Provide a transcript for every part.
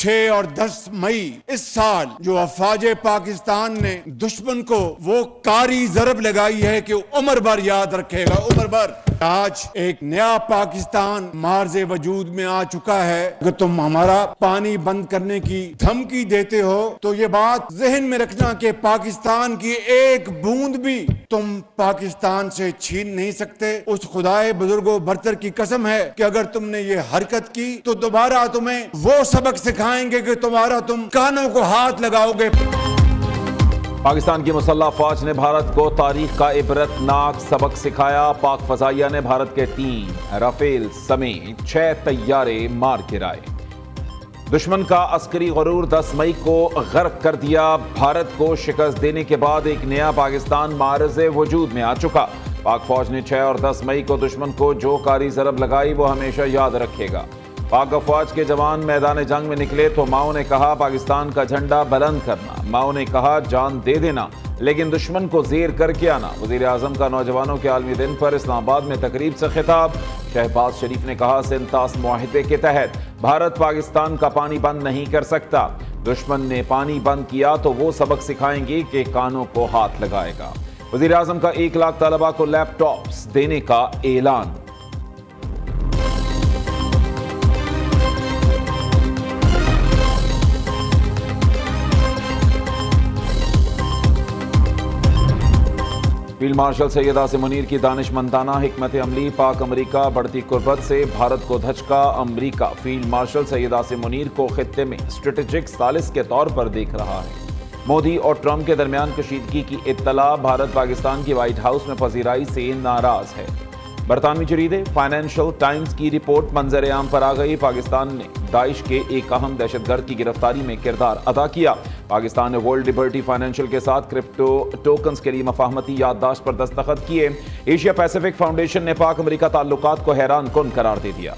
6 और 10 मई इस साल जो अफवाज पाकिस्तान ने दुश्मन को वो कारी जरब लगाई है कि उम्र भर याद रखेगा, उम्र भर। आज एक नया पाकिस्तान मार्ज़े वजूद में आ चुका है। अगर तुम हमारा पानी बंद करने की धमकी देते हो तो ये बात जहन में रखना कि पाकिस्तान की एक बूंद भी तुम पाकिस्तान से छीन नहीं सकते। उस खुदाए बुजुर्गो बरतर की कसम है कि अगर तुमने ये हरकत की तो दोबारा तुम्हें वो सबक सिखाएंगे कि तुम कानों को हाथ लगाओगे। पाकिस्तान की मुसल्लह फौज ने भारत को तारीख का इबरतनाक सबक सिखाया। पाक फजाइया ने भारत के 3 राफेल समेत 6 तैयारे मार गिराए। दुश्मन का अस्करी गरूर 10 मई को गर्क कर दिया। भारत को शिकस्त देने के बाद एक नया पाकिस्तान मारज़े वजूद में आ चुका। पाक फौज ने 6 और 10 मई को दुश्मन को जो कारी जरब लगाई वो हमेशा याद रखेगा। पाक अफवाज के जवान मैदान जंग में निकले तो माओ ने कहा पाकिस्तान का झंडा बुलंद करना, माओ ने कहा जान दे देना लेकिन दुश्मन को जेर करके आना। वजीर आजम का नौजवानों के आलमी दिन पर इस्लामाबाद में तकरीब से खिताब। शहबाज शरीफ ने कहा सिंतास मुआहिदे के तहत भारत पाकिस्तान का पानी बंद नहीं कर सकता। दुश्मन ने पानी बंद किया तो वो सबक सिखाएंगे कि कानों को हाथ लगाएगा। वजीर आजम का 1 लाख तलबा को लैपटॉप्स देने का ऐलान। फील्ड मार्शल सैयद आसिम मुनीर की दानिशमंदाना हिकमत अमली। पाक अमरीका बढ़ती कुर्बत से भारत को धचका। अमरीका फील्ड मार्शल सैयद आसिम मुनीर को खित्ते में स्ट्रेटेजिक सालिस के तौर पर देख रहा है। मोदी और ट्रंप के दरमियान कशीदगी की इत्तला। भारत पाकिस्तान की व्हाइट हाउस में पजीराई से नाराज है। बरतानवी जरीदे फाइनेंशियल टाइम्स की रिपोर्ट मंजर आम पर आ गई। पाकिस्तान ने दाइश के एक अहम दहशतगर्द की गिरफ्तारी में किरदार अदा किया। पाकिस्तान ने वर्ल्ड लिबर्टी फाइनेंशियल के साथ क्रिप्टो टोकन्स के लिए मफाहमती याददाश्त पर दस्तखत किए। एशिया पैसिफिक फाउंडेशन ने पाक अमेरिका ताल्लुकात को हैरान कुन करार दे दिया।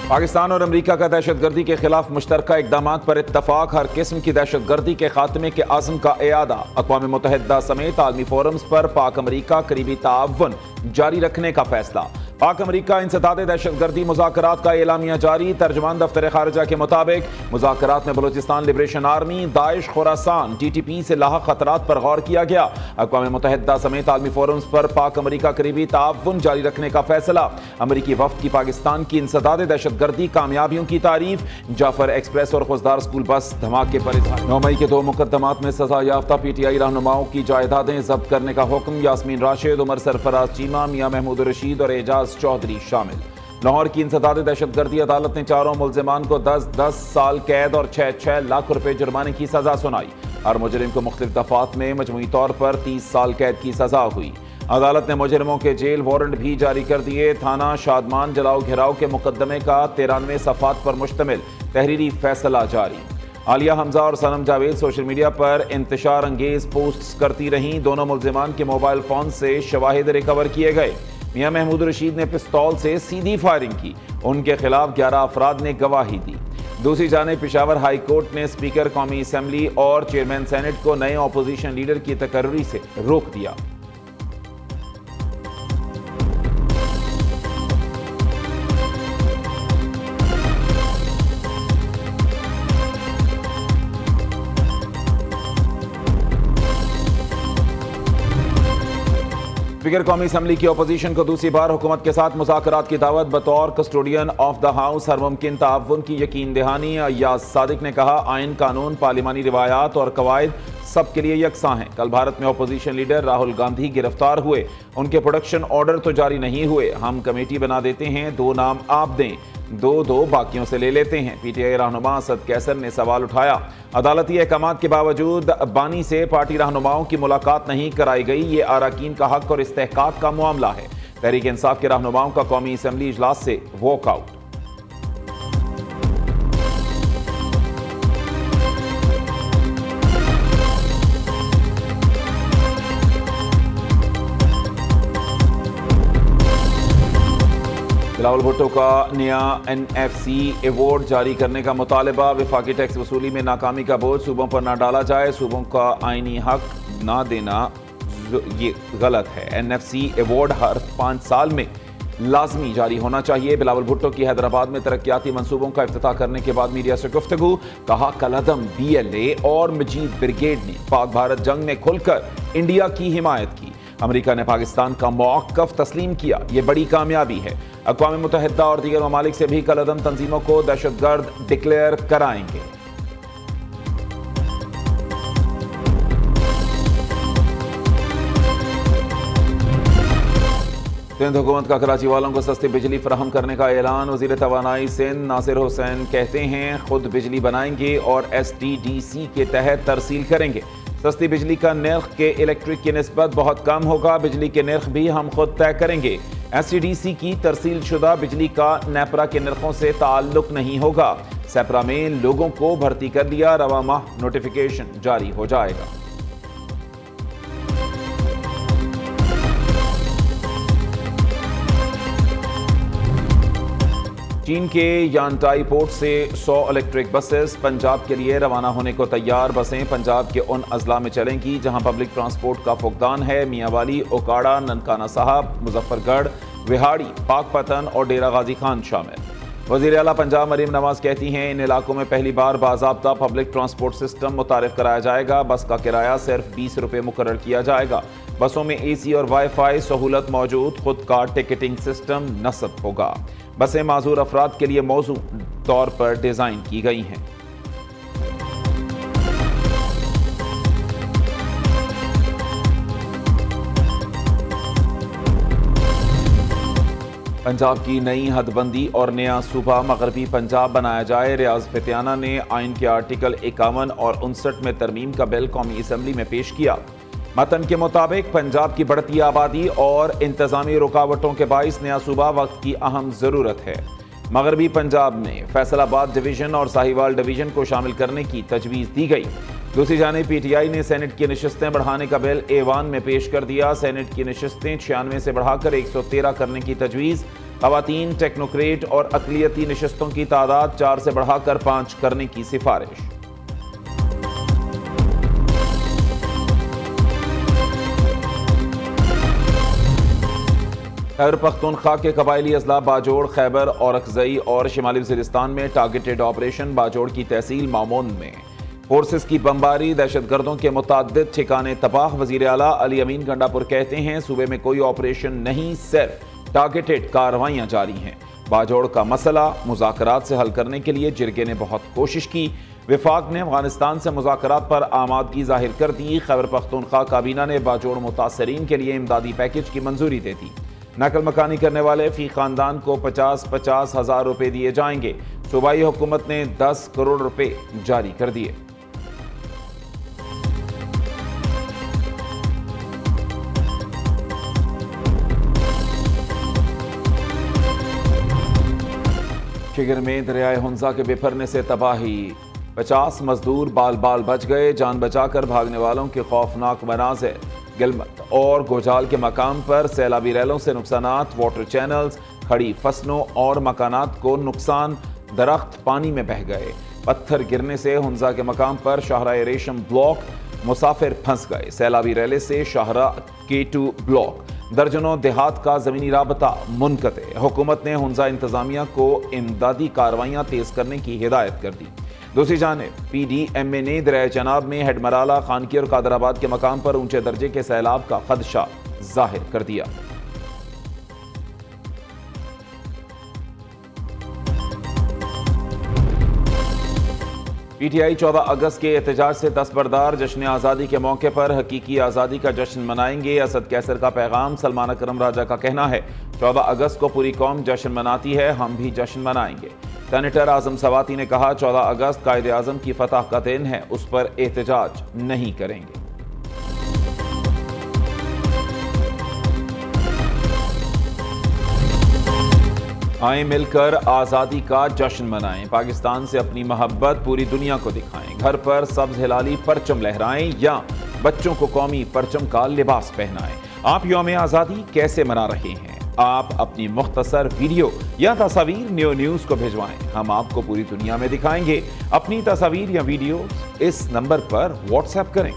पाकिस्तान और अमरीका का दहशतगर्दी के खिलाफ मुश्तरका इकदामात पर इत्तफाक। हर किस्म की दहशतगर्दी के खात्मे के आज़म का इयादा। अक़वाम मुत्तहिदा समेत आलमी फोरम्स पर पाक अमरीका करीबी ताअव्वुन जारी रखने का फैसला। पाक अमरीका इंसदाद दहशतगर्दी मुज़ाकरात का एलामिया जारी। तर्जमान दफ्तर खारजा के मुताबिक मुज़ाकरात में Balochistan liberation army, Daesh, Khorasan, TTP से लाहक खतरात पर गौर किया गया। अक़वाम मुत्तहिदा समेत आलमी फोरम्स पर पाक अमरीका करीबी ताअव्वुन जारी रखने का फैसला। अमरीकी वफ्द की पाकिस्तान की इंसदाद दहशतगर्दी कामयाबियों की तारीफ। जाफर एक्सप्रेस और खुजदार स्कूल बस धमाके पर इज़हार। 9 मई के 2 मुकदमात में सजा याफ्ता PTI रहनुमाओं की जायदादें जब्त करने का हुक्म। यास्मीन राशिद, उमर सरफराज चीमा, मियां महमूद रशीद और एजाज चौधरी शामिल। लाहौर की इंसदाद दहशतगर्दी अदालत ने 4 मुल्जिमान को 10-10 साल कैद और 6-6 लाख रुपए जुर्माने की सजा सुनाई। हर मुजरिम को मुख्तलिफ दफात में मजमूई तौर पर 30 साल कैद की सजा हुई। अदालत ने मुजरिमों के जेल वारंट भी जारी कर दिए। थाना शादमान जलाओ घिराव के मुकदमे का 93 सफ़ात पर मुश्तमिल तहरीरी फैसला जारी। आलिया हमजा और सनम जावेद सोशल मीडिया पर इंतशार अंगेज पोस्ट्स करती रहीं। दोनों मुल्जिमान के मोबाइल फोन से शवाहिद रिकवर किए गए। मियां महमूद रशीद ने पिस्तौल से सीधी फायरिंग की। उनके खिलाफ 11 अफराद ने गवाही दी। दूसरी जानिब पेशावर हाई कोर्ट ने स्पीकर कौमी असम्बली और चेयरमैन सेनेट को नए अपोजिशन लीडर की तकर्री से रोक दिया। स्पीकर कौमी असम्बली की अपोजिशन को दूसरी बार हुकूमत के साथ मुज़ाकरात की दावत। बतौर कस्टोडियन ऑफ द हाउस हर मुमकिन ताअव्वुन की यकीन दहानी। अय्याज सादिक ने कहा आइन, कानून, पार्लिमानी रिवायात और कवायद सब के लिए यकसा हैं। कल भारत में अपोजिशन लीडर राहुल गांधी गिरफ्तार हुए। उनके प्रोडक्शन ऑर्डर तो जारी नहीं हुए। हम कमेटी बना देते हैं, 2 नाम आप दें, 2 बाकियों से ले लेते हैं। PTI रहनुमा असद कैसर ने सवाल उठाया अदालती अहकामात के बावजूद बानी से पार्टी रहनुमाओं की मुलाकात नहीं कराई गई। ये अराकीन का हक और इस्तेहकाक का मामला है। तहरीक इंसाफ के रहनुमाओं का कौमी असम्बली इजलास से वॉकआउट। बिलावल भुट्टो का नया NFC अवार्ड जारी करने का मुतालबा। वफाकी टैक्स वसूली में नाकामी का बोझ सूबों पर ना डाला जाए, सूबों का आईनी हक ना देना ये गलत है। NFC अवार्ड हर 5 साल में लाजमी जारी होना चाहिए। बिलावल भुट्टो की हैदराबाद में तरक्याती मंसूबों का इफ्तिताह करने के बाद मीडिया से गुफ्तगू। कहा कलअदम BLA और मजीद ब्रिगेड ने पाक भारत जंग में खुलकर इंडिया की हिमायत की। अमेरिका ने पाकिस्तान का मौक़िफ़ तस्लीम किया, यह बड़ी कामयाबी है। अक़वाम मुत्तहिदा और दीगर ममालिक से भी कलअदम तंजीमों को दहशतगर्द डिक्लेयर कराएंगे। सिंध हुकूमत का कराची वालों को सस्ती बिजली फराहम करने का ऐलान। वज़ीर तवानाई सिंध नासिर हुसैन कहते हैं खुद बिजली बनाएंगे और STDC के तहत तरसील करेंगे। सस्ती बिजली का नर्ख के इलेक्ट्रिक की निस्बत बहुत कम होगा, बिजली के नर्ख भी हम खुद तय करेंगे। STDC की तरसील शुदा बिजली का नेपरा के नर्खों से ताल्लुक नहीं होगा। सेपरा में लोगों को भर्ती कर दिया, रवा माह नोटिफिकेशन जारी हो जाएगा। चीन के यांटाई पोर्ट से 100 इलेक्ट्रिक बसेस पंजाब के लिए रवाना होने को तैयार। बसें पंजाब के उन अजला में चलेंगी जहां पब्लिक ट्रांसपोर्ट का फुकदान है। मियांवाली, ओकाड़ा, ननकाना साहब, मुजफ्फरगढ़, विहाड़ी, पाकपतन और डेरा गाजी खान शामिल। वज़ीर आला पंजाब मरीम नवाज कहती हैं इन इलाकों में पहली बार बाज़ाब्ता पब्लिक ट्रांसपोर्ट सिस्टम मुतारिफ कराया जाएगा। बस का किराया सिर्फ 20 रुपये मुकर्रर किया जाएगा। बसों में AC और वाईफाई सहूलत मौजूद, खुद का टिकटिंग सिस्टम नस्ब होगा। बसें माजूर अफराद के लिए मौजू तौर पर डिज़ाइन की गई हैं। पंजाब की नई हदबंदी और नया सूबा मगरबी पंजाब बनाया जाए। रियाज फितियाना ने आइन के आर्टिकल 51 और 59 में तरमीम का बिल कौमी असम्बली में पेश किया। मतन के मुताबिक पंजाब की बढ़ती आबादी और इंतजामी रुकावटों के बाइस नया सूबा वक्त की अहम ज़रूरत है। मगरबी पंजाब में फैसलाबाद डिवीज़न और साहिवाल डिवीज़न को शामिल करने की तजवीज़ दी गई। दूसरी जानिब PTI ने सेनेट की नशिस्तें बढ़ाने का बिल ऐवान में पेश कर दिया। सेनेट की नशिस्तें 96 से बढ़ाकर 113 करने की तजवीज़। ख़वातीन, टेक्नोक्रेट और अक़लियती नशिस्तों की तादाद 4 से बढ़ाकर 5 करने की सिफारिश। खैबर पख्तूनख्वा के कबायली अजला बाजोड़, खैबर और अखज़ई और शिमाली वज़ीरिस्तान में टारगेटेड ऑपरेशन। बाजोड़ की तहसील मामून में फोर्सेस की बमबारी, दहशतगर्दों के मुताद्दिद ठिकाने तबाह। वज़ीर आला अली अमीन गंडापुर कहते हैं सूबे में कोई ऑपरेशन नहीं, सिर्फ टारगेटेड कार्रवाइयाँ जारी हैं। बाजोड़ का मसला मुज़ाकरात से हल करने के लिए जिरगे ने बहुत कोशिश की। विफाक ने अफगानिस्तान से मुज़ाकरात पर आमादगी जाहिर कर दी। खैबर पख्तूनख्वा काबीना ने बाजोड़ मुतासरीन के लिए इमदादी पैकेज की मंजूरी दे दी। नकल मकानी करने वाले फी खानदान को 50-50 हज़ार रुपये दिए जाएंगे। सूबाई हुकूमत ने 10 करोड़ रुपए जारी कर दिए। शिगर में दरियाए हुंजा के बिफरने से तबाही, 50 मजदूर बाल बाल बच गए। जान बचाकर भागने वालों के खौफनाक मनाज़िर। गिलमत और गोजाल के मकाम पर सैलाबी रैलों से नुकसानात, वाटर चैनल्स, खड़ी फसलों और मकानात को नुकसान, दरख्त पानी में बह गए। पत्थर गिरने से हुंजा के मकाम पर शाहरा रेशम ब्लॉक, मुसाफिर फंस गए। सैलाबी रैले से शाहरा K2 ब्लॉक, दर्जनों देहात का ज़मीनी राबता मुनक़ते। हुकूमत ने हुंजा इंतज़ामिया को इमदादी कार्रवाइयाँ तेज़ करने की हिदायत कर दी। दूसरी जानिब PDMA ने दरियाए चनाब में हेडमराला, खानकी और कादराबाद के मकाम पर ऊंचे दर्जे के सैलाब का खदशा जाहिर कर दिया। PTI 14 अगस्त के एहतजाज से दस्तबरदार। जश्न आज़ादी के मौके पर हकीकी आज़ादी का जश्न मनाएंगे। असद कैसर का पैगाम। सलमान अकरम राजा का कहना है 14 अगस्त को पूरी कौम जश्न मनाती है, हम भी जश्न मनाएंगे। सेनेटर आजम सवाती ने कहा 14 अगस्त कायद आजम की फतह का दिन है, उस पर एहतजाज नहीं करेंगे। आए मिलकर आज़ादी का जश्न मनाएं, पाकिस्तान से अपनी मोहब्बत पूरी दुनिया को दिखाएं। घर पर सब्ज हिलाली परचम लहराएं या बच्चों को कौमी परचम का लिबास पहनाएं। आप यौम आज़ादी कैसे मना रहे हैं? आप अपनी मुख्तसर वीडियो या तस्वीर न्यू न्यूज़ को भिजवाएं। हम आपको पूरी दुनिया में दिखाएंगे। अपनी तस्वीर या वीडियो इस नंबर पर व्हाट्सएप करें।